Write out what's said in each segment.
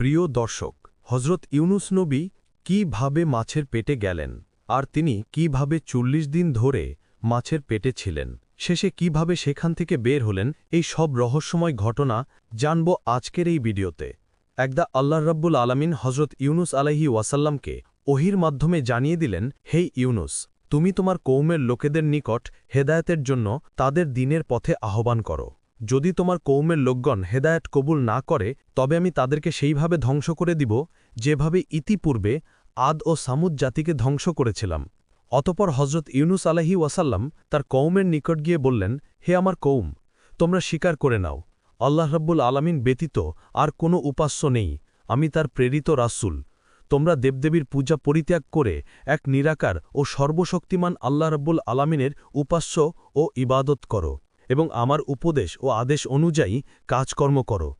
প্রিয় দর্শক, হজরত ইউনুস নবী কিভাবে মাছের পেটে গেলেন আর তিনি কিভাবে ৪০ দিন ধরে মাছের পেটে ছিলেন, শেষে কিভাবে সেখান থেকে বের হলেন, এই সব রহস্যময় ঘটনা জানব আজকের এই ভিডিওতে। একদা আল্লাহ রাব্বুল আলামিন হজরত ইউনুস আলাইহি ওয়াসাল্লামকে ওহির মাধ্যমে জানিয়ে দিলেন, হে ইউনুস, তুমি তোমার কৌমের লোকেদের নিকট হেদায়েতের জন্য তাদের দিনের পথে আহ্বান করো। যদি তোমার কৌমের লোকগণ হেদায়েত কবুল না করে তবে আমি তাদেরকে সেইভাবে ধ্বংস করে দিব যেভাবে ইতিপূর্বে আদ ও সামুদ জাতিকে ধ্বংস করেছিলাম। অতপর হজরত ইউনুস আলাইহি ওয়াসাল্লাম তার কৌমের নিকট গিয়ে বললেন, হে আমার কৌম, তোমরা স্বীকার করে নাও আল্লাহ রাব্বুল আলামিন ব্যতীত আর কোনো উপাস্য নেই, আমি তার প্রেরিত রাসূল। তোমরা দেবদেবীর পূজা পরিত্যাগ করে এক নিরাকার ও সর্বশক্তিমান আল্লাহ রাব্বুল আলামিনের উপাস্য ও ইবাদত করো এবং আমার উপদেশ ও আদেশ অনুযায়ী কাজকর্ম করো।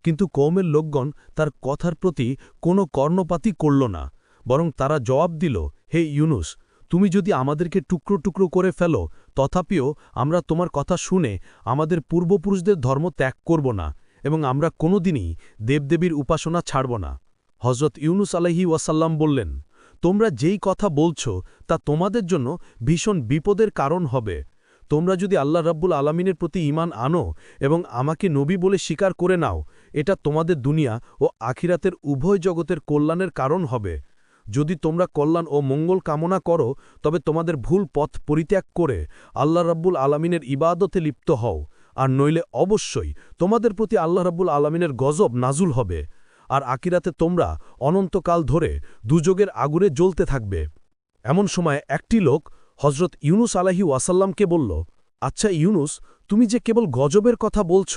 কিন্তু কওমের লোকগণ তার কথার প্রতি কোনো কর্ণপাতই করল না, বরং তারা জবাব দিল, হে ইউনুস, তুমি যদি আমাদেরকে টুকরো টুকরো করে ফেলো তথাপিও আমরা তোমার কথা শুনে আমাদের পূর্বপুরুষদের ধর্ম ত্যাগ করব না এবং আমরা কোনোদিনই দেবদেবীর উপাসনা ছাড়ব না। হজরত ইউনুস আলাইহি ওয়াসাল্লাম বললেন, তোমরা যেই কথা বলছ তা তোমাদের জন্য ভীষণ বিপদের কারণ হবে। তোমরা যদি আল্লাহ রাব্বুল আলামিনের প্রতি ঈমান আনো এবং আমাকে নবী বলে স্বীকার করে নাও, এটা তোমাদের দুনিয়া ও আখিরাতের উভয় জগতের কল্যাণের কারণ হবে। যদি তোমরা কল্যাণ ও মঙ্গল কামনা করো তবে তোমাদের ভুল পথ পরিত্যাগ করে আল্লাহ রাব্বুল আলামিনের ইবাদতে লিপ্ত হও, আর নইলে অবশ্যই তোমাদের প্রতি আল্লাহ রাব্বুল আলামিনের গজব নাজুল হবে, আর আখিরাতে তোমরা অনন্তকাল ধরে দুযোগের আগুনে জ্বলতে থাকবে। এমন সময় একটি লোক হজরত ইউনুস আলাইহি ওয়াসাল্লামকে বলল, আচ্ছা ইউনুস, তুমি যে কেবল গজবের কথা বলছ,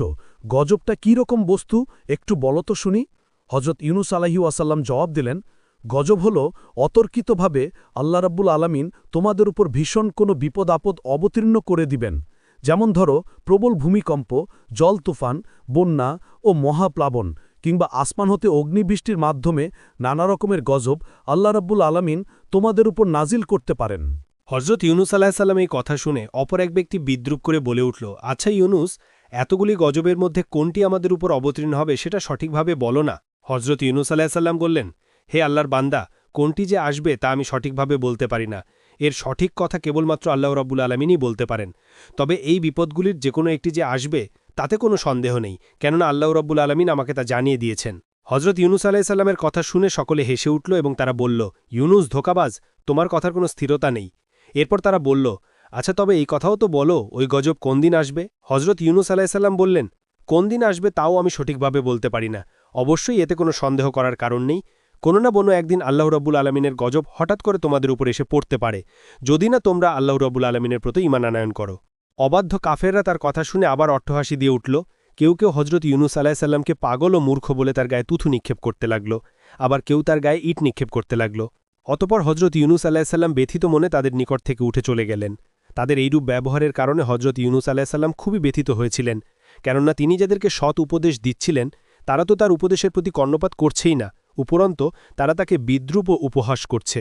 গজবটা কী রকম বস্তু একটু বলো তো শুনি। হজরত ইউনুস আলাইহি ওয়াসাল্লাম জবাব দিলেন, গজব হল অতর্কিতভাবে আল্লাহ রাব্বুল আলামিন তোমাদের উপর ভীষণ কোনো বিপদ আপদ অবতীর্ণ করে দিবেন। যেমন ধরো প্রবল ভূমিকম্প, জল তুফান, বন্যা ও মহাপ্লাবন, কিংবা আসমান হতে অগ্নিবৃষ্টির মাধ্যমে নানা রকমের গজব আল্লাহ রাব্বুল আলামিন তোমাদের উপর নাজিল করতে পারেন। হজরত ইউনুস আলাহিসাল্লাম এই কথা শুনে অপর এক ব্যক্তি বিদ্রুপ করে বলে উঠল, আচ্ছা ইউনুস, এতগুলি গজবের মধ্যে কোনটি আমাদের উপর অবতীর্ণ হবে সেটা সঠিকভাবে বলো না। হজরত ইউনুস আলাহিসাল্লাম বললেন, হে আল্লাহর বান্দা, কোনটি যে আসবে তা আমি সঠিকভাবে বলতে পারি না। এর সঠিক কথা কেবলমাত্র আল্লাহ রাব্বুল আলামিনই বলতে পারেন। তবে এই বিপদগুলির যে কোনো একটি যে আসবে তাতে কোনো সন্দেহ নেই, কেননা আল্লাহ রাব্বুল আলামিন আমাকে তা জানিয়ে দিয়েছেন। হজরত ইউনুস আলাহিসাল্লামের কথা শুনে সকলে হেসে উঠল এবং তারা বলল, ইউনুস ধোঁকাবাজ, তোমার কথার কোনো স্থিরতা নেই। এরপর তারা বলল, আচ্ছা তবে এই কথাও তো বলো, ওই গজব কোন দিন আসবে। হজরত ইউনুস আলাহিসাল্লাম বললেন, কোন দিন আসবে তাও আমি সঠিকভাবে বলতে পারি না। অবশ্যই এতে কোনো সন্দেহ করার কারণ নেই। কোনো না কোনো একদিন আল্লাহ রাব্বুল আলামিনের গজব হঠাৎ করে তোমাদের উপর এসে পড়তে পারে, যদি না তোমরা আল্লাহ রাব্বুল আলামিনের প্রতি ঈমান আনয়ন করো। অবাধ্য কাফেররা তার কথা শুনে আবার অট্টহাসি দিয়ে উঠল। কেউ কেউ হজরত ইউনুস আলাহিসাল্লামকে পাগল ও মূর্খ বলে তার গায়ে তুথু নিক্ষেপ করতে লাগল, আবার কেউ তার গায়ে ইট নিক্ষেপ করতে লাগল। অতপর হজরত ইউনুস আলাহিসাল্লাম ব্যথিত মনে তাদের নিকট থেকে উঠে চলে গেলেন। তাদের এইরূপ ব্যবহারের কারণে হজরত ইউনুস আলাহিসাল্লাম খুবই ব্যথিত হয়েছিলেন, কেননা তিনি যাদেরকে সৎ উপদেশ দিচ্ছিলেন তারা তো তার উপদেশের প্রতি কর্ণপাত করছেই না, উপরন্ত তারা তাকে বিদ্রুপ ও উপহাস করছে।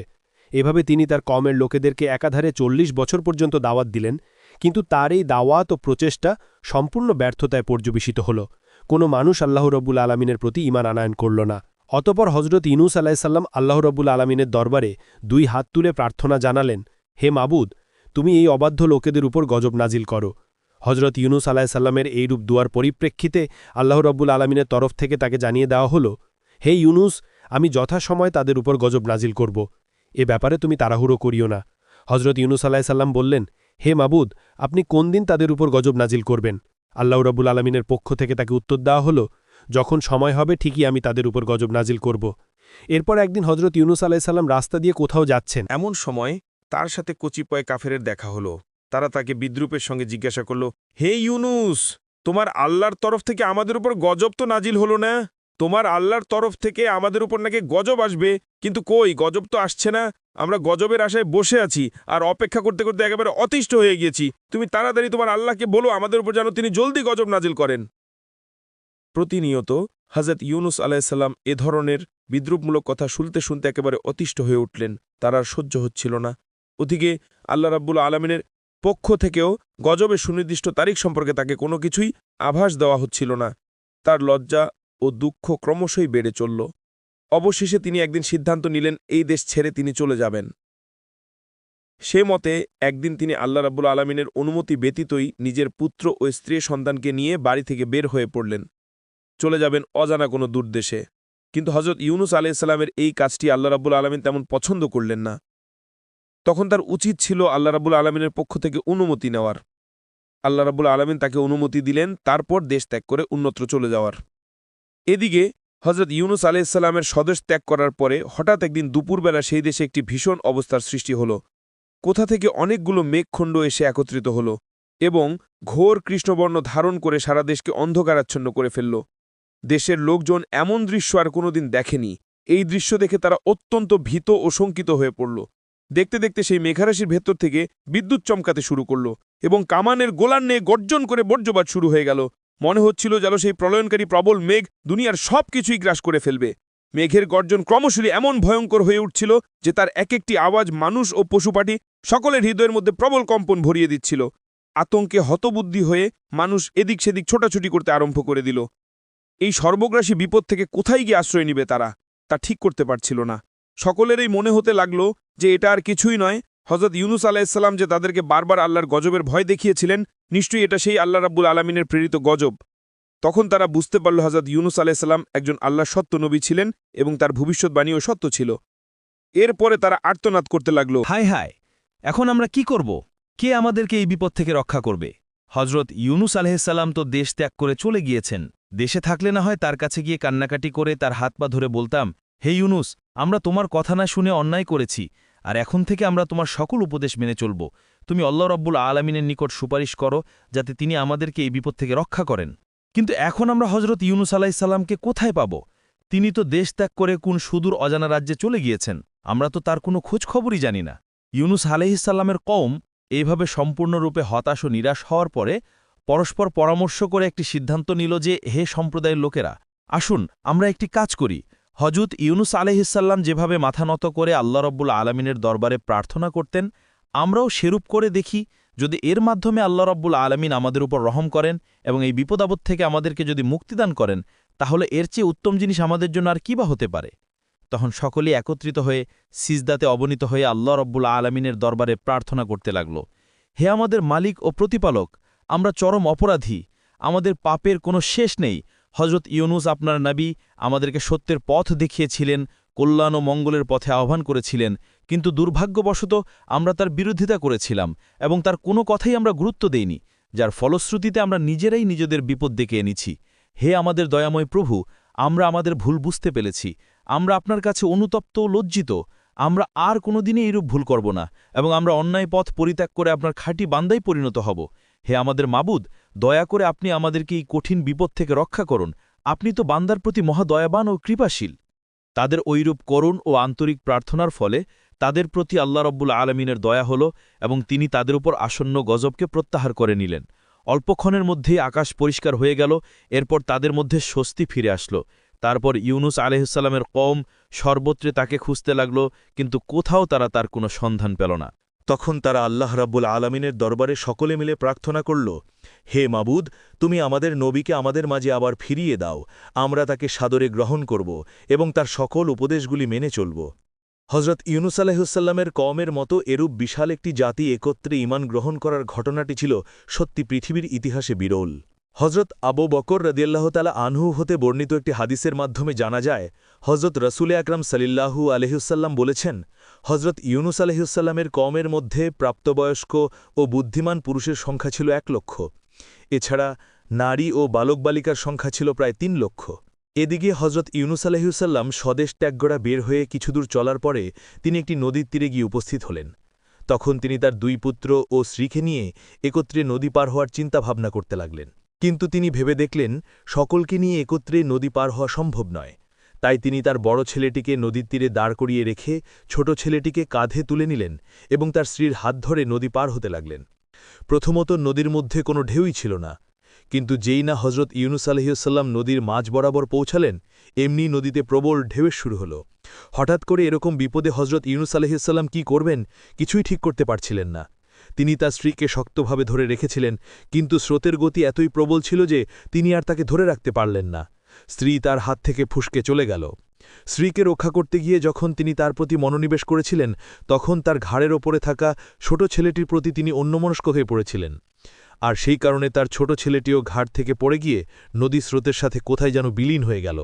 এভাবে তিনি তার কওমের লোকেদেরকে একাধারে ৪০ বছর পর্যন্ত দাওয়াত দিলেন, কিন্তু তার এই দাওয়াত ও প্রচেষ্টা সম্পূর্ণ ব্যর্থতায় পর্যবেসিত হল। কোনো মানুষ আল্লাহ রাব্বুল আলামিনের প্রতি ঈমান আনয়ন করল না। অতপর হজরত ইউনুস আলাহিসাল্লাম আল্লাহ রাব্বুল আলামিনের দরবারে ২ হাত তুলে প্রার্থনা জানালেন, হে মাবুদ, তুমি এই অবাধ্য লোকেদের উপর গজব নাজিল করো। হজরত ইউনুস আলাহিসাল্লামের এইরূপ দুয়ার পরিপ্রেক্ষিতে আল্লাহ রাব্বুল আলামিনের তরফ থেকে তাকে জানিয়ে দেওয়া হল, হে ইউনুস, আমি যথাসময় তাদের উপর গজব নাজিল করব। এ ব্যাপারে তুমি তাড়াহুড়ো করিও না। হজরত ইউনুস আলাহিসাল্লাম বললেন, হে মাবুদ, আপনি কোন দিন তাদের উপর গজব নাজিল করবেন। আল্লাহ রাব্বুল আলামিনের পক্ষ থেকে তাকে উত্তর দেওয়া হল, যখন সময় হবে ঠিকই আমি তাদের উপর গজব নাজিল করব। এরপর একদিন হজরত ইউনুস আলাহিসাল্লাম রাস্তা দিয়ে কোথাও যাচ্ছেন, এমন সময় তার সাথে কচিপয় কাফেরের দেখা হলো। তারা তাকে বিদ্রুপের সঙ্গে জিজ্ঞাসা করল, হে ইউনুস, তোমার আল্লাহর তরফ থেকে আমাদের উপর গজব তো নাজিল হলো না। তোমার আল্লাহর তরফ থেকে আমাদের উপর নাকি গজব আসবে, কিন্তু কই, গজব তো আসছে না। আমরা গজবের আশায় বসে আছি আর অপেক্ষা করতে করতে একেবারে অতিষ্ঠ হয়ে গিয়েছি। তুমি তাড়াতাড়ি তোমার আল্লাহকে বলো আমাদের উপর যেন তিনি জলদি গজব নাজিল করেন। প্রতিনিয়ত হজরত ইউনুস আলাইহিসসালাম এ ধরনের বিদ্রুপমূলক কথা শুনতে শুনতে একেবারে অতিষ্ঠ হয়ে উঠলেন। তার আর সহ্য হচ্ছিল না। ওদিকে আল্লাহ রাব্বুল আলামিনের পক্ষ থেকেও গজবের সুনির্দিষ্ট তারিখ সম্পর্কে তাকে কোনো কিছুই আভাস দেওয়া হচ্ছিল না। তার লজ্জা ও দুঃখ ক্রমশই বেড়ে চলল। অবশেষে তিনি একদিন সিদ্ধান্ত নিলেন এই দেশ ছেড়ে তিনি চলে যাবেন। সে মতে একদিন তিনি আল্লাহ রাব্বুল আলামিনের অনুমতি ব্যতীতই নিজের পুত্র ও স্ত্রী সন্তানকে নিয়ে বাড়ি থেকে বের হয়ে পড়লেন, চলে যাবেন অজানা কোনো দূরদেশে। কিন্তু হজরত ইউনুস আলাইহিসসালামের এই কাজটি আল্লাহ রাব্বুল আলামিন তেমন পছন্দ করলেন না। তখন তার উচিত ছিল আল্লাহ রাব্বুল আলামিনের পক্ষ থেকে অনুমতি নেওয়ার। আল্লাহ রাব্বুল আলামিন তাকে অনুমতি দিলেন, তারপর দেশ ত্যাগ করে অন্যত্র চলে যাওয়ার। এদিকে হজরত ইউনুস আলাইহিসসালামের স্বদেশ ত্যাগ করার পরে হঠাৎ একদিন দুপুরবেলা সেই দেশে একটি ভীষণ অবস্থার সৃষ্টি হল। কোথা থেকে অনেকগুলো মেঘখণ্ড এসে একত্রিত হল এবং ঘোর কৃষ্ণবর্ণ ধারণ করে সারা দেশকে অন্ধকারাচ্ছন্ন করে ফেলল। দেশের লোকজন এমন দৃশ্য আর কোনোদিন দেখেনি। এই দৃশ্য দেখে তারা অত্যন্ত ভীত ও শঙ্কিত হয়ে পড়ল। দেখতে দেখতে সেই মেঘারাশির ভেতর থেকে বিদ্যুৎ চমকাতে শুরু করল এবং কামানের গোলার নিয়ে গর্জন করে বজ্রপাত শুরু হয়ে গেল। মনে হচ্ছিল যেন সেই প্রলয়নকারী প্রবল মেঘ দুনিয়ার সব কিছুই গ্রাস করে ফেলবে। মেঘের গর্জন ক্রমশই এমন ভয়ঙ্কর হয়ে উঠছিল যে তার এক একটি আওয়াজ মানুষ ও পশুপাখি সকলের হৃদয়ের মধ্যে প্রবল কম্পন ভরিয়ে দিচ্ছিল। আতঙ্কে হতবুদ্ধি হয়ে মানুষ এদিক সেদিক ছোটাছুটি করতে আরম্ভ করে দিল। এই সর্বগ্রাসী বিপদ থেকে কোথায় গিয়ে আশ্রয় নিবে তারা, তা ঠিক করতে পারছিল না। সকলেরই মনে হতে লাগল যে এটা আর কিছুই নয়, হজরত ইউনুস আলাইহিসসালাম যে তাদেরকে বারবার আল্লাহর গজবের ভয় দেখিয়েছিলেন, নিশ্চয়ই এটা সেই আল্লাহ রাব্বুল আলামিনের প্রেরিত গজব। তখন তারা বুঝতে পারল হজরত ইউনুস আলাইহিসসালাম একজন আল্লাহর সত্য নবী ছিলেন এবং তার ভবিষ্যৎবাণীও সত্য ছিল। এরপরে তারা আর্তনাদ করতে লাগল, হায় হায়, এখন আমরা কি করব? কে আমাদেরকে এই বিপদ থেকে রক্ষা করবে? হজরত ইউনুস আলাইহিসসালাম তো দেশ ত্যাগ করে চলে গিয়েছেন। দেশে থাকলে না হয় তার কাছে গিয়ে কান্নাকাটি করে তার হাত পা ধরে বলতাম, হে ইউনুস, আমরা তোমার কথা না শুনে অন্যায় করেছি, আর এখন থেকে আমরা তোমার সকল উপদেশ মেনে চলব। তুমি আল্লাহ রাব্বুল আলামিনের নিকট সুপারিশ করো যাতে তিনি আমাদেরকে এই বিপদ থেকে রক্ষা করেন। কিন্তু এখন আমরা হজরত ইউনুস আলাইহিসসালামকে কোথায় পাব? তিনি তো দেশ ত্যাগ করে কোন সুদূর অজানা রাজ্যে চলে গিয়েছেন। আমরা তো তার কোনো খোঁজ খবরই জানি না। ইউনুস আলাইহিসসালামের কওম এইভাবে সম্পূর্ণরূপে হতাশ ও নিরাশ হওয়ার পরে পরস্পর পরামর্শ করে একটি সিদ্ধান্ত নিল যে, হে সম্প্রদায়ের লোকেরা, আসুন আমরা একটি কাজ করি। হজরত ইউনুস আলাইহিসসালাম যেভাবে মাথা নত করে আল্লাহ রাব্বুল আলামিনের দরবারে প্রার্থনা করতেন, আমরাও সেরূপ করে দেখি। যদি এর মাধ্যমে আল্লাহ রাব্বুল আলামিন আমাদের উপর রহম করেন এবং এই বিপদাবদ থেকে আমাদেরকে যদি মুক্তিদান করেন, তাহলে এর চেয়ে উত্তম জিনিস আমাদের জন্য আর কি বা হতে পারে? তখন সকলেই একত্রিত হয়ে সিজদাতে অবনীত হয়ে আল্লাহ রাব্বুল আলামিনের দরবারে প্রার্থনা করতে লাগল, হে আমাদের মালিক ও প্রতিপালক, আমরা চরম অপরাধী, আমাদের পাপের কোনো শেষ নেই। হজরত ইউনুস আপনার নবী আমাদেরকে সত্যের পথ দেখিয়েছিলেন, কল্যাণ ও মঙ্গলের পথে আহ্বান করেছিলেন, কিন্তু দুর্ভাগ্যবশত আমরা তার বিরোধিতা করেছিলাম এবং তার কোনো কথাই আমরা গুরুত্ব দেইনি, যার ফলশ্রুতিতে আমরা নিজেরাই নিজেদের বিপদ ডেকে এনেছি। হে আমাদের দয়াময় প্রভু, আমরা আমাদের ভুল বুঝতে পেরেছি। আমরা আপনার কাছে অনুতপ্ত ও লজ্জিত। আমরা আর কোনোদিনই এইরূপ ভুল করব না এবং আমরা অন্যায় পথ পরিত্যাগ করে আপনার খাঁটি বান্দায় পরিণত হব। হে আমাদের মাবুদ, দয়া করে আপনি আমাদেরকে এই কঠিন বিপদ থেকে রক্ষা করুন। আপনি তো বান্দার প্রতি মহাদয়াবান ও কৃপাশীল। তাদের ঐরূপ করুণ ও আন্তরিক প্রার্থনার ফলে তাদের প্রতি আল্লাহ রাব্বুল আলামিনের দয়া হল এবং তিনি তাদের উপর আসন্ন গজবকে প্রত্যাহার করে নিলেন। অল্পক্ষণের মধ্যেই আকাশ পরিষ্কার হয়ে গেল। এরপর তাদের মধ্যে স্বস্তি ফিরে আসল। তারপর ইউনুস আলাইহিসসালামের কওম সর্বত্রে তাকে খুঁজতে লাগল, কিন্তু কোথাও তারা তার কোনো সন্ধান পেল না। তখন তারা আল্লাহ রাব্বুল আলামিনের দরবারে সকলে মিলে প্রার্থনা করল, হে মাবুদ, তুমি আমাদের নবীকে আমাদের মাঝে আবার ফিরিয়ে দাও। আমরা তাকে সাদরে গ্রহণ করব এবং তার সকল উপদেশগুলি মেনে চলব। হজরত ইউনুস আলাইহিসসালামের কওমের মতো এরূপ বিশাল একটি জাতি একত্রে ঈমান গ্রহণ করার ঘটনাটি ছিল সত্যি পৃথিবীর ইতিহাসে বিরল। হজরত আবু বকর রাদিয়াল্লাহু তাআলা আনহু হতে বর্ণিত একটি হাদিসের মাধ্যমে জানা যায়, হজরত রসুল আকরাম সাল্লাল্লাহু আলাইহিওয়াসাল্লাম বলেছেন, হজরত ইউনুস আলাইহিসসালামের কওমের মধ্যে প্রাপ্তবয়স্ক ও বুদ্ধিমান পুরুষের সংখ্যা ছিল 1 লক্ষ। এছাড়া নারী ও বালক বালিকার সংখ্যা ছিল প্রায় 3 লক্ষ। এদিকে হজরত ইউনুস আলাইহিসসালাম স্বদেশ ত্যাগ করা বের হয়ে কিছুদূর চলার পরে তিনি একটি নদীর তীরে গিয়ে উপস্থিত হলেন। তখন তিনি তার 2 পুত্র ও স্ত্রীকে নিয়ে একত্রে নদী পার হওয়ার চিন্তাভাবনা করতে লাগলেন। কিন্তু তিনি ভেবে দেখলেন সকলকে নিয়ে একত্রে নদী পার হওয়া সম্ভব নয়। তাই তিনি তার বড় ছেলেটিকে নদীর তীরে দাঁড় করিয়ে রেখে ছোট ছেলেটিকে কাঁধে তুলে নিলেন এবং তার স্ত্রীর হাত ধরে নদী পার হতে লাগলেন। প্রথমত নদীর মধ্যে কোনো ঢেউই ছিল না, কিন্তু যেই না হজরত ইউনুস আলাইহিসসালাম নদীর মাঝ বরাবর পৌঁছালেন, এমনি নদীতে প্রবল ঢেউয়ের শুরু হল। হঠাৎ করে এরকম বিপদে হজরত ইউনুস আলাইহিসসালাম কি করবেন কিছুই ঠিক করতে পারছিলেন না। তিনি তার স্ত্রীকে শক্তভাবে ধরে রেখেছিলেন, কিন্তু স্রোতের গতি এতই প্রবল ছিল যে তিনি আর তাকে ধরে রাখতে পারলেন না। স্ত্রী তার হাত থেকে ফুসকে চলে গেল। স্ত্রীকে রক্ষা করতে গিয়ে যখন তিনি তার প্রতি মনোনিবেশ করেছিলেন, তখন তার ঘাড়ের ওপরে থাকা ছোট ছেলেটির প্রতি তিনি অন্যমনস্ক হয়ে পড়েছিলেন। আর সেই কারণে তার ছোট ছেলেটিও ঘাট থেকে পড়ে গিয়ে নদী স্রোতের সাথে কোথায় যেন বিলীন হয়ে গেল।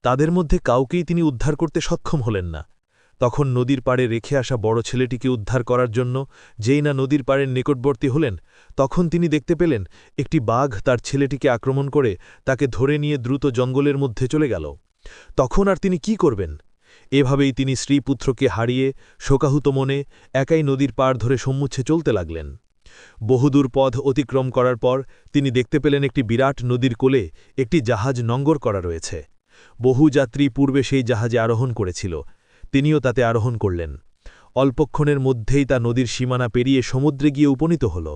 তাদের মধ্যে কাউকেই তিনি উদ্ধার করতে সক্ষম হলেন না। তখন নদীর পাড়ে রেখে আসা বড় ছেলেটিকে উদ্ধার করার জন্য যেই না নদীর পাড়ের নিকটবর্তী হলেন, তখন তিনি দেখতে পেলেন একটি বাঘ তার ছেলেটিকে আক্রমণ করে তাকে ধরে নিয়ে দ্রুত জঙ্গলের মধ্যে চলে গেল। তখন আর তিনি কি করবেন? এভাবেই তিনি স্ত্রীপুত্রকে হারিয়ে শোকাহত মনে একাই নদীর পাড় ধরে সম্মুখে চলতে লাগলেন। বহুদূর পথ অতিক্রম করার পর তিনি দেখতে পেলেন একটি বিরাট নদীর কোলে একটি জাহাজ নঙ্গর করা রয়েছে। বহু যাত্রী পূর্বে সেই জাহাজে আরোহণ করেছিল, তিনিও তাতে আরোহণ করলেন। অল্পক্ষণের মধ্যেই তা নদীর সীমানা পেরিয়ে সমুদ্রে গিয়ে উপনীত হল।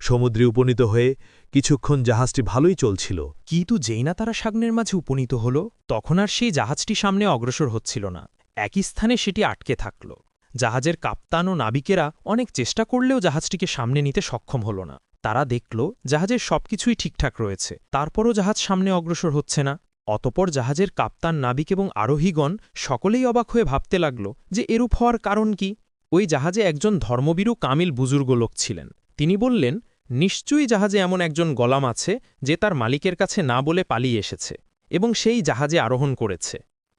সমুদ্রে উপনীত হয়ে কিছুক্ষণ জাহাজটি ভালোই চলছিল। কিন্তু যেই না তারা সাগরের মাঝে উপনীত হল, তখন আর সেই জাহাজটি সামনে অগ্রসর হচ্ছিল না। একই স্থানে সেটি আটকে থাকল। জাহাজের কাপ্তান ও নাবিকেরা অনেক চেষ্টা করলেও জাহাজটিকে সামনে নিতে সক্ষম হল না। তারা দেখল জাহাজের সবকিছুই ঠিকঠাক রয়েছে, তারপরও জাহাজ সামনে অগ্রসর হচ্ছে না। অতপর জাহাজের কাপ্তান, নাবিক এবং আরোহীগণ সকলেই অবাক হয়ে ভাবতে লাগল যে এরূপ হওয়ার কারণ কি। ওই জাহাজে একজন ধর্মবীরু কামিল বুজুর্গ লোক ছিলেন। তিনি বললেন, নিশ্চয়ই জাহাজে এমন একজন গোলাম আছে যে তার মালিকের কাছে না বলে পালিয়ে এসেছে এবং সেই জাহাজে আরোহণ করেছে,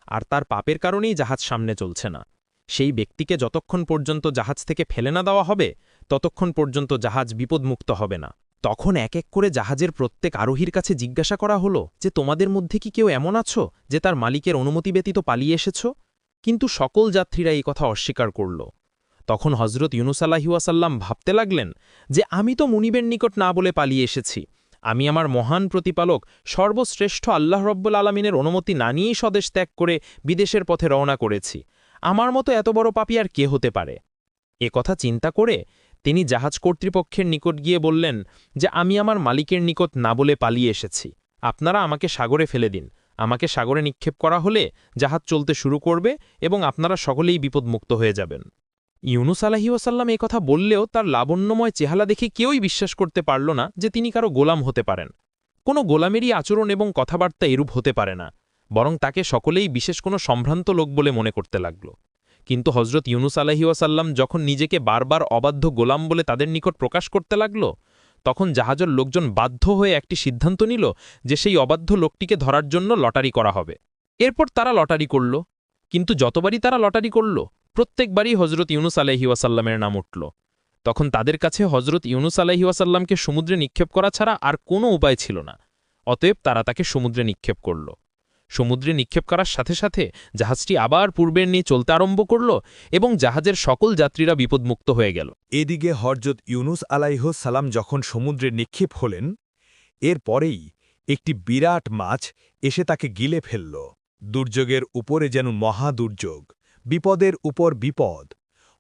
আর তার পাপের কারণেই জাহাজ সামনে চলছে না। সেই ব্যক্তিকে যতক্ষণ পর্যন্ত জাহাজ থেকে ফেলে না দেওয়া হবে, ততক্ষণ পর্যন্ত জাহাজ বিপদমুক্ত হবে না। তখন এক এক করে জাহাজের প্রত্যেক আরোহীর কাছে জিজ্ঞাসা করা হলো যে তোমাদের মধ্যে কি কেউ এমন আছো যে তার মালিকের অনুমতি ব্যতীত পালিয়ে এসেছ? কিন্তু সকল যাত্রীরা এই কথা অস্বীকার করল। তখন হজরত ইউনুস আলাইহিস সালাম ভাবতে লাগলেন যে আমি তো মুনিবের নিকট না বলে পালিয়ে এসেছি। আমি আমার মহান প্রতিপালক সর্বশ্রেষ্ঠ আল্লাহ রব্বুল আলমিনের অনুমতি না নিয়েই স্বদেশ ত্যাগ করে বিদেশের পথে রওনা করেছি। আমার মতো এত বড় পাপী আর কে হতে পারে? এ কথা চিন্তা করে তিনি জাহাজ কর্তৃপক্ষের নিকট গিয়ে বললেন যে আমি আমার মালিকের নিকট না বলে পালিয়ে এসেছি, আপনারা আমাকে সাগরে ফেলে দিন। আমাকে সাগরে নিক্ষেপ করা হলে জাহাজ চলতে শুরু করবে এবং আপনারা সকলেই বিপদমুক্ত হয়ে যাবেন। ইউনুস আলাইহিস সালাম এই কথা বললেও তার লাবণ্যময় চেহারা দেখে কেউই বিশ্বাস করতে পারল না যে তিনি কারো গোলাম হতে পারেন। কোনো গোলামেরই আচরণ এবং কথাবার্তা এরূপ হতে পারে না, বরং তাকে সকলেই বিশেষ কোনো সম্ভ্রান্ত লোক বলে মনে করতে লাগল। কিন্তু হজরত ইউনুস আলাইহিস সালাম যখন নিজেকে বারবার অবাধ্য গোলাম বলে তাদের নিকট প্রকাশ করতে লাগল, তখন জাহাজের লোকজন বাধ্য হয়ে একটি সিদ্ধান্ত নিল যে সেই অবাধ্য লোকটিকে ধরার জন্য লটারি করা হবে। এরপর তারা লটারি করল, কিন্তু যতবারই তারা লটারি করল, প্রত্যেকবারই হজরত ইউনুস আলাইহিস সাল্লামের নাম উঠল। তখন তাদের কাছে হজরত ইউনুস আলাইহিস সাল্লামকে সমুদ্রে নিক্ষেপ করা ছাড়া আর কোনো উপায় ছিল না। অতএব তারা তাকে সমুদ্রে নিক্ষেপ করল। সমুদ্রে নিক্ষেপ করার সাথে সাথে জাহাজটি আবার পূর্বের নিয়ে চলতে আরম্ভ করল এবং জাহাজের সকল যাত্রীরা বিপদমুক্ত হয়ে গেল। এদিকে হজরত ইউনুস আলাইহিস সালাম যখন সমুদ্রে নিক্ষেপ হলেন, এর পরেই একটি বিরাট মাছ এসে তাকে গিলে ফেলল। দুর্যোগের উপরে যেন মহাদুর্যোগ, বিপদের উপর বিপদ।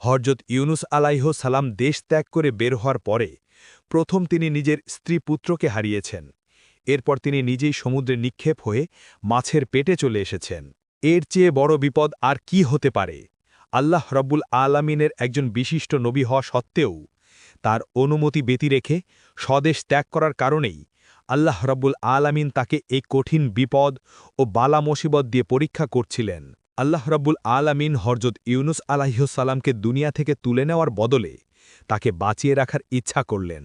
হজরত ইউনুস আলাইহিস সালাম দেশ ত্যাগ করে বের হওয়ার পরে প্রথম তিনি নিজের স্ত্রী পুত্রকে হারিয়েছেন। এরপর তিনি নিজেই সমুদ্রে নিক্ষেপ হয়ে মাছের পেটে চলে এসেছেন। এর চেয়ে বড় বিপদ আর কি হতে পারে? আল্লাহ রব্বুল আলামিনের একজন বিশিষ্ট নবী হওয়া সত্ত্বেও তার অনুমতি ব্যতি রেখে স্বদেশ ত্যাগ করার কারণেই আল্লাহ রব্বুল আলামিন তাকে এই কঠিন বিপদ ও বালা মুসিবত দিয়ে পরীক্ষা করছিলেন। আল্লাহ রব্বুল আলামিন হজরত ইউনুস আলাইহিস সালামকে দুনিয়া থেকে তুলে নেওয়ার বদলে তাকে বাঁচিয়ে রাখার ইচ্ছা করলেন।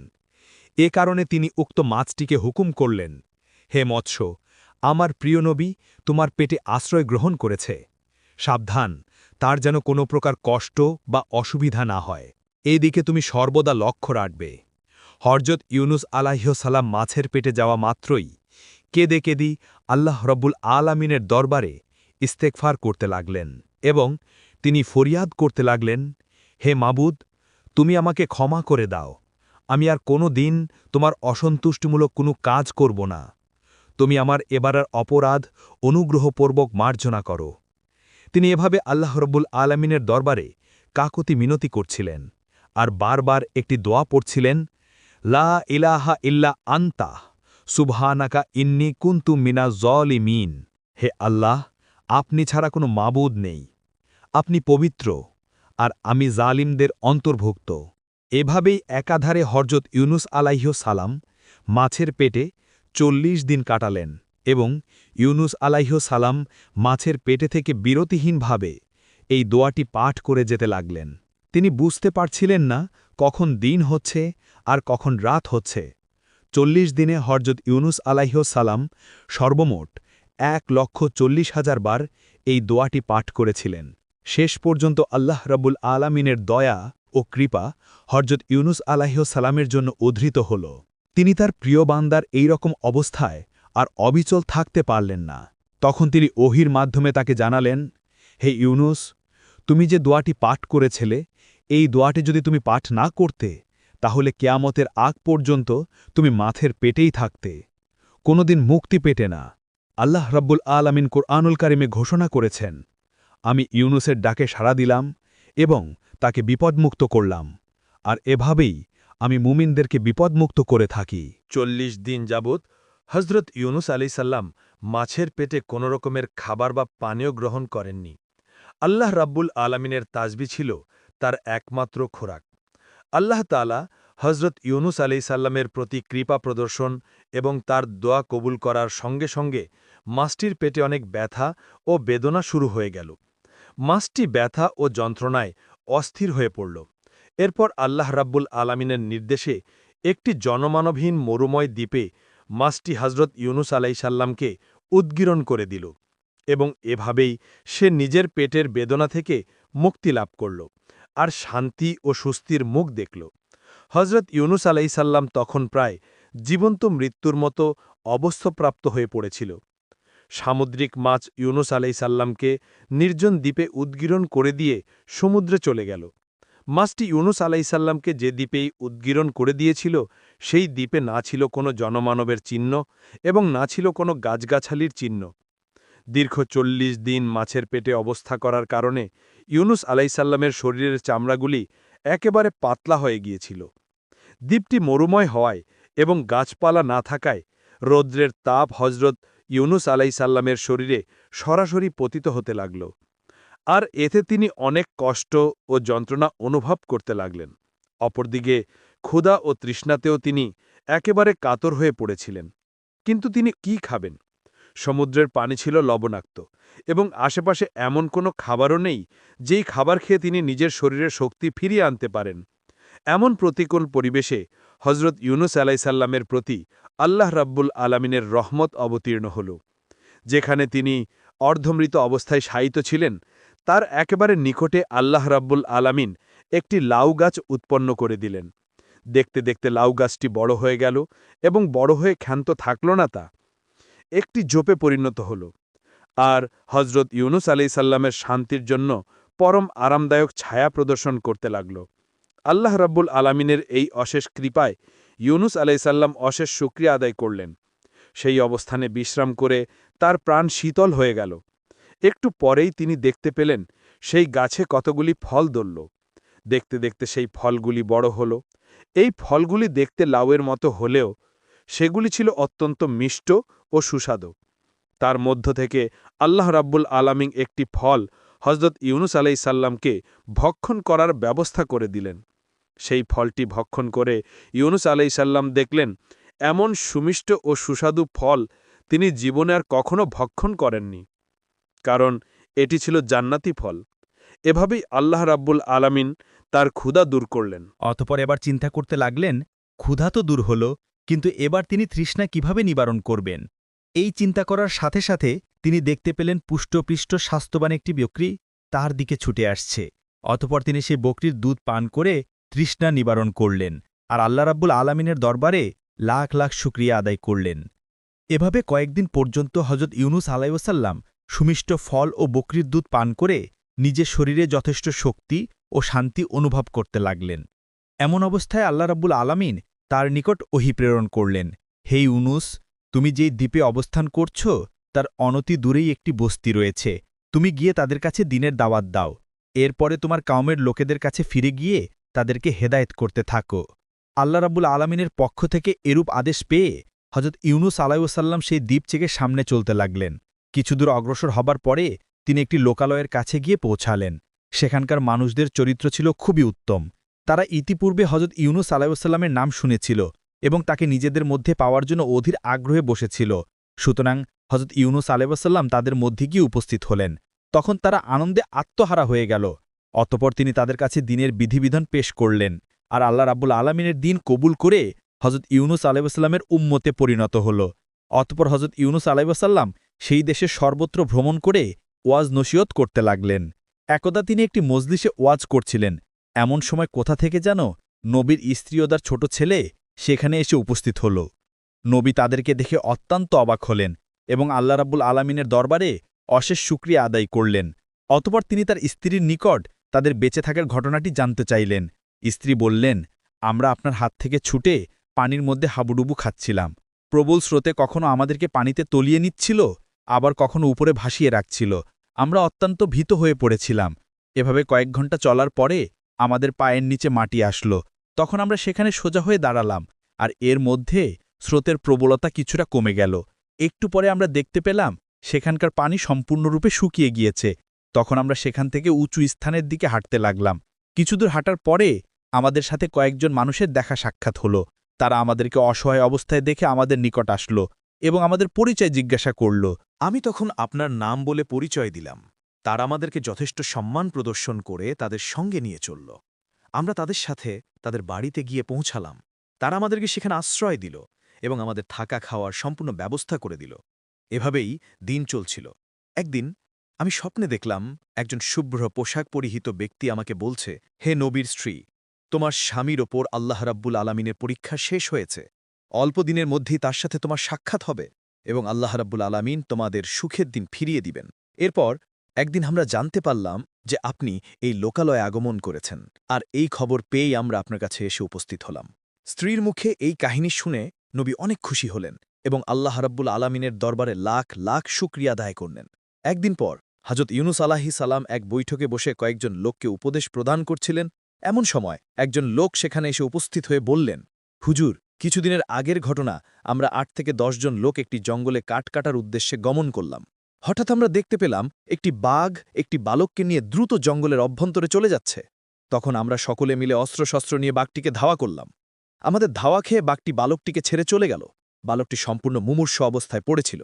এ কারণে তিনি উক্ত মাছটিকে হুকুম করলেন, হে মৎস্য, আমার প্রিয় নবী তোমার পেটে আশ্রয় গ্রহণ করেছে, সাবধান তার যেন কোনো প্রকার কষ্ট বা অসুবিধা না হয়। এই দিকে তুমি সর্বদা লক্ষ্য রাখবে। হজরত ইউনুস আলাইহিস সালাম মাছের পেটে যাওয়া মাত্রই কেঁদে কেঁদি আল্লাহ রব্বুল আলামিনের দরবারে ইস্তেগফার করতে লাগলেন এবং তিনি ফরিয়াদ করতে লাগলেন, হে মাবুদ, তুমি আমাকে ক্ষমা করে দাও। আমি আর কোনো দিন তোমার অসন্তুষ্টিমূলক কোনো কাজ করব না। তুমি আমার এবারের অপরাধ অনুগ্রহপূর্বক মার্জনা করো। তিনি এভাবে আল্লাহ রব্বুল আলামিনের দরবারে কাকুতি মিনতি করছিলেন আর বারবার একটি দোয়া পড়ছিলেন, লা ইলাহা ইল্লা আনতা সুবহানাকা ইন্নী কুনতু মিনাজ জালিমিন। হে আল্লাহ, আপনি ছাড়া কোনো মাবুদ নেই, আপনি পবিত্র আর আমি জালিমদের অন্তর্ভুক্ত। এভাবেই একাধারে হজরত ইউনুস আলাইহিস সালাম মাছের পেটে ৪০ দিন কাটালেন এবং ইউনুস সালাম মাছের পেটে থেকে বিরতিহীনভাবে এই দোয়াটি পাঠ করে যেতে লাগলেন। তিনি বুঝতে পারছিলেন না কখন দিন হচ্ছে আর কখন রাত হচ্ছে। ৪০ দিনে হরজত ইউনুস সালাম সর্বমোট ১,৪০,০০০ বার এই দোয়াটি পাঠ করেছিলেন। শেষ পর্যন্ত আল্লাহ রাব্বুল আলামিনের দয়া ও কৃপা হরজত ইউনুস সালামের জন্য উদ্ধৃত হল। তিনি তার প্রিয় বান্দার এই রকম অবস্থায় আর অবিচল থাকতে পারলেন না। তখন তিনি ওহির মাধ্যমে তাকে জানালেন, হে ইউনুস, তুমি যে দোয়াটি পাঠ করেছিলে, এই দোয়াটি যদি তুমি পাঠ না করতে, তাহলে কেয়ামতের আগ পর্যন্ত তুমি মাছের পেটেই থাকতে, কোনোদিন মুক্তি পেতে না। আল্লাহ রাব্বুল আলামিন কোরআনুল কারিমে ঘোষণা করেছেন, আমি ইউনুসের ডাকে সাড়া দিলাম এবং তাকে বিপদমুক্ত করলাম, আর এভাবেই আমি মুমিনদেরকে বিপদমুক্ত করে থাকি। ৪০ দিন যাবৎ হজরত ইউনুস আলাইসাল্লাম মাছের পেটে কোনো রকমের খাবার বা পানীয় গ্রহণ করেননি। আল্লাহ রাব্বুল আলামিনের তাসবিহ ছিল তার একমাত্র খোরাক। আল্লাহ তাআলা হজরত ইউনুস আলাইসাল্লামের প্রতি কৃপা প্রদর্শন এবং তার দোয়া কবুল করার সঙ্গে সঙ্গে মাছটির পেটে অনেক ব্যথা ও বেদনা শুরু হয়ে গেল। মাছটি ব্যথা ও যন্ত্রণায় অস্থির হয়ে পড়ল। এরপর আল্লাহ রাব্বুল আলামিনের নির্দেশে একটি জনমানবহীন মরুময় দ্বীপে মাছটি হজরত ইউনুস আলাইসাল্লামকে উদ্গীরণ করে দিল এবং এভাবেই সে নিজের পেটের বেদনা থেকে মুক্তি লাভ করল আর শান্তি ও স্বস্তির মুখ দেখল। হজরত ইউনুস আলাইসাল্লাম তখন প্রায় জীবন্ত মৃত্যুর মতো অবস্থপ্রাপ্ত হয়ে পড়েছিল। সামুদ্রিক মাছ ইউনুস আলাইসাল্লামকে নির্জন দ্বীপে উদ্গীরণ করে দিয়ে সমুদ্রে চলে গেল। মাছটি ইউনুস আলাইসাল্লামকে যে দ্বীপেই উদ্গীরণ করে দিয়েছিল, সেই দ্বীপে না ছিল কোনো জনমানবের চিহ্ন এবং না ছিল কোনো গাছগাছালির চিহ্ন। দীর্ঘ ৪০ দিন মাছের পেটে অবস্থা করার কারণে ইউনুস আলাইসাল্লামের শরীরের চামড়াগুলি একেবারে পাতলা হয়ে গিয়েছিল। দ্বীপটি মরুময় হওয়ায় এবং গাছপালা না থাকায় রৌদ্রের তাপ হজরত ইউনুস আলাইসাল্লামের শরীরে সরাসরি পতিত হতে লাগল, আর এতে তিনি অনেক কষ্ট ও যন্ত্রণা অনুভব করতে লাগলেন। অপরদিকে ক্ষুধা ও তৃষ্ণাতেও তিনি একেবারে কাতর হয়ে পড়েছিলেন। কিন্তু তিনি কি খাবেন? সমুদ্রের পানি ছিল লবণাক্ত এবং আশেপাশে এমন কোনো খাবারও নেই যেই খাবার খেয়ে তিনি নিজের শরীরের শক্তি ফিরিয়ে আনতে পারেন। এমন প্রতিকূল পরিবেশে হজরত ইউনুস আলাইসাল্লামের প্রতি আল্লাহ রাব্বুল আলামিনের রহমত অবতীর্ণ হল। যেখানে তিনি অর্ধমৃত অবস্থায় শায়িত ছিলেন, তার একেবারে নিকটে আল্লাহ রাব্বুল আলামিন একটি লাউ গাছ উৎপন্ন করে দিলেন। দেখতে দেখতে লাউ গাছটি বড় হয়ে গেল এবং বড় হয়ে ক্ষান্ত থাকল না, তা একটি জোপে পরিণত হল আর হজরত ইউনুস আলাইসাল্লামের শান্তির জন্য পরম আরামদায়ক ছায়া প্রদর্শন করতে লাগল। আল্লাহ রাব্বুল আলামিনের এই অশেষ কৃপায় ইউনুস আলাইসাল্লাম অশেষ শুকরিয়া আদায় করলেন। সেই অবস্থানে বিশ্রাম করে তার প্রাণ শীতল হয়ে গেল। একটু পরেই তিনি দেখতে পেলেন সেই গাছে কতগুলি ফল ধরল। দেখতে দেখতে সেই ফলগুলি বড় হল। এই ফলগুলি দেখতে লাউয়ের মতো হলেও সেগুলি ছিল অত্যন্ত মিষ্ট ও সুস্বাদু। তার মধ্য থেকে আল্লাহ রাব্বুল আলামিন একটি ফল হজরত ইউনুস আলাইসাল্লামকে ভক্ষণ করার ব্যবস্থা করে দিলেন। সেই ফলটি ভক্ষণ করে ইউনুস আলাইসাল্লাম দেখলেন এমন সুমিষ্ট ও সুস্বাদু ফল তিনি জীবনে আর কখনো ভক্ষণ করেননি, কারণ এটি ছিল জান্নাতি ফল। এভাবেই আল্লাহ রাব্বুল আলামিন তার ক্ষুধা দূর করলেন। অতপর এবার চিন্তা করতে লাগলেন, ক্ষুধা তো দূর হল, কিন্তু এবার তিনি তৃষ্ণা কিভাবে নিবারণ করবেন? এই চিন্তা করার সাথে সাথে তিনি দেখতে পেলেন পুষ্টপৃষ্ট স্বাস্থ্যবান একটি বকরি তার দিকে ছুটে আসছে। অতপর তিনি সেই বকরির দুধ পান করে তৃষ্ণা নিবারণ করলেন আর আল্লাহ রাব্বুল আলামিনের দরবারে লাখ লাখ শুকরিয়া আদায় করলেন। এভাবে কয়েকদিন পর্যন্ত হজরত ইউনুস আলাইসাল্লাম সুমিষ্ট ফল ও বকরির দুধ পান করে নিজের শরীরে যথেষ্ট শক্তি ও শান্তি অনুভব করতে লাগলেন। এমন অবস্থায় আল্লাহ রাব্বুল আলামিন তার নিকট ওহী প্রেরণ করলেন, হে ইউনুস, তুমি যেই দ্বীপে অবস্থান করছ তার অনতি দূরেই একটি বস্তি রয়েছে, তুমি গিয়ে তাদের কাছে দ্বীনের দাওয়াত দাও। এরপরে তোমার কাউমের লোকেদের কাছে ফিরে গিয়ে তাদেরকে হেদায়েত করতে থাকো। আল্লাহ রাব্বুল আলামিনের পক্ষ থেকে এরূপ আদেশ পেয়ে হজরত ইউনুস আলাইসাল্লাম সেই দ্বীপ থেকে সামনে চলতে লাগলেন। কিছুদূর অগ্রসর হবার পরে তিনি একটি লোকালয়ের কাছে গিয়ে পৌঁছালেন। সেখানকার মানুষদের চরিত্র ছিল খুবই উত্তম। তারা ইতিপূর্বে হজরত ইউনুস আলাইসাল্লামের নাম শুনেছিল এবং তাকে নিজেদের মধ্যে পাওয়ার জন্য অধীর আগ্রহে বসেছিল। সুতরাং হজরত ইউনুস আলাইসাল্লাম তাদের মধ্যে গিয়ে উপস্থিত হলেন। তখন তারা আনন্দে আত্মহারা হয়ে গেল। অতঃপর তিনি তাদের কাছে দিনের বিধিবিধান পেশ করলেন, আর আল্লাহ রাব্বুল আলামিনের দিন কবুল করে হজরত ইউনুস আলাইসাল্লামের উম্মতে পরিণত হল। অতঃপর হজরত ইউনুস আলাইসাল্লাম সেই দেশে সর্বত্র ভ্রমণ করে ওয়াজ নসিহত করতে লাগলেন। একদা তিনি একটি মজলিসে ওয়াজ করছিলেন। এমন সময় কোথা থেকে যেন নবীর স্ত্রী ও তার ছোট ছেলে সেখানে এসে উপস্থিত হল। নবী তাদেরকে দেখে অত্যন্ত অবাক হলেন এবং আল্লাহ রাব্বুল আলামিনের দরবারে অশেষ শুকরিয়া আদায় করলেন। অতঃপর তিনি তার স্ত্রীর নিকট তাদের বেঁচে থাকার ঘটনাটি জানতে চাইলেন। স্ত্রী বললেন, আমরা আপনার হাত থেকে ছুটে পানির মধ্যে হাবুডুবু খাচ্ছিলাম। প্রবল স্রোতে কখনো আমাদেরকে পানিতে তলিয়ে নিচ্ছিল, আবার কখনো উপরে ভাসিয়ে রাখছিল। আমরা অত্যন্ত ভীত হয়ে পড়েছিলাম। এভাবে কয়েক ঘন্টা চলার পরে আমাদের পায়ের নিচে মাটি আসলো। তখন আমরা সেখানে সোজা হয়ে দাঁড়ালাম, আর এর মধ্যে স্রোতের প্রবলতা কিছুটা কমে গেল। একটু পরে আমরা দেখতে পেলাম সেখানকার পানি সম্পূর্ণরূপে শুকিয়ে গিয়েছে। তখন আমরা সেখান থেকে উঁচু স্থানের দিকে হাঁটতে লাগলাম। কিছুদূর হাঁটার পরে আমাদের সাথে কয়েকজন মানুষের দেখা সাক্ষাৎ হলো। তারা আমাদেরকে অসহায় অবস্থায় দেখে আমাদের নিকট আসলো এবং আমাদের পরিচয় জিজ্ঞাসা করল। আমি তখন আপনার নাম বলে পরিচয় দিলাম। তারা আমাদেরকে যথেষ্ট সম্মান প্রদর্শন করে তাদের সঙ্গে নিয়ে চলল। আমরা তাদের সাথে তাদের বাড়িতে গিয়ে পৌঁছালাম। তারা আমাদেরকে সেখানে আশ্রয় দিল এবং আমাদের থাকা খাওয়ার সম্পূর্ণ ব্যবস্থা করে দিল। এভাবেই দিন চলছিল। একদিন আমি স্বপ্নে দেখলাম একজন শুভ্র পোশাক পরিহিত ব্যক্তি আমাকে বলছে, হে নবীর স্ত্রী, তোমার স্বামীর ওপর আল্লাহ রাব্বুল আলামিনের পরীক্ষা শেষ হয়েছে। অল্প দিনের মধ্যেই তার সাথে তোমার সাক্ষাৎ হবে এবং আল্লাহ রাব্বুল আলামিন তোমাদের সুখের দিন ফিরিয়ে দিবেন। এরপর একদিন আমরা জানতে পারলাম যে আপনি এই লোকালয়ে আগমন করেছেন, আর এই খবর পেয়েই আমরা আপনার কাছে এসে উপস্থিত হলাম। স্ত্রীর মুখে এই কাহিনী শুনে নবী অনেক খুশি হলেন এবং আল্লাহ রাব্বুল আলামিনের দরবারে লাখ লাখ শুকরিয়া আদায় করলেন। একদিন পর হজরত ইউনুস আলাইহিস সালাম এক বৈঠকে বসে কয়েকজন লোককে উপদেশ প্রদান করছিলেন। এমন সময় একজন লোক সেখানে এসে উপস্থিত হয়ে বললেন, হুজুর, কিছুদিনের আগের ঘটনা। আমরা ৮ থেকে ১০ জন লোক একটি জঙ্গলে কাঠ কাটার উদ্দেশ্যে গমন করলাম। হঠাৎ আমরা দেখতে পেলাম একটি বাঘ একটি বালককে নিয়ে দ্রুত জঙ্গলের অভ্যন্তরে চলে যাচ্ছে। তখন আমরা সকলে মিলে অস্ত্রশস্ত্র নিয়ে বাঘটিকে ধাওয়া করলাম। আমাদের ধাওয়া খেয়ে বাঘটি বালকটিকে ছেড়ে চলে গেল। বালকটি সম্পূর্ণ মুমূর্ষ অবস্থায় পড়েছিল।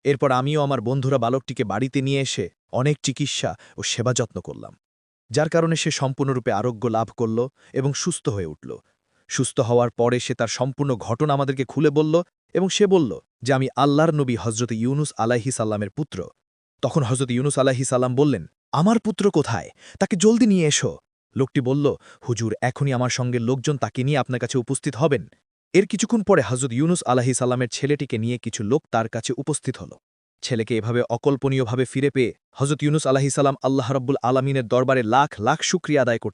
এরপর আমিও আমার বন্ধুরা বালকটিকে বাড়িতে নিয়ে এসে অনেক চিকিৎসা ও সেবা যত্ন করলাম, যার কারণে সে সম্পূর্ণরূপে আরোগ্য লাভ করল এবং সুস্থ হয়ে উঠল। সুস্থ হওয়ার পরে সে তার সম্পূর্ণ ঘটনা আমাদেরকে খুলে বলল এবং সে বলল যে আমি আল্লাহর নবী হজরত ইউনুস আলাইহিস সালামের পুত্র। তখন হজরত ইউনুস আলাইহিস সালাম বললেন, আমার পুত্র কোথায়? তাকে জলদি নিয়ে এসো। লোকটি বলল, হুজুর, এখনই আমার সঙ্গে লোকজন তাকে নিয়ে আপনার কাছে উপস্থিত হবেন। এর কিছুক্ষণ পরে হজরত ইউনুস আলাইহিস সালামের ছেলেটিকে নিয়ে কিছু লোক তার কাছে উপস্থিত হল। ছেলেকে এভাবে অকল্পনীয়ভাবে ফিরে পেয়ে হজরত ইউনুস আলাইহিস সালাম আল্লাহ রাব্বুল আলামিনের দরবারে লাখ লাখ শুকরিয়া আদায় করতে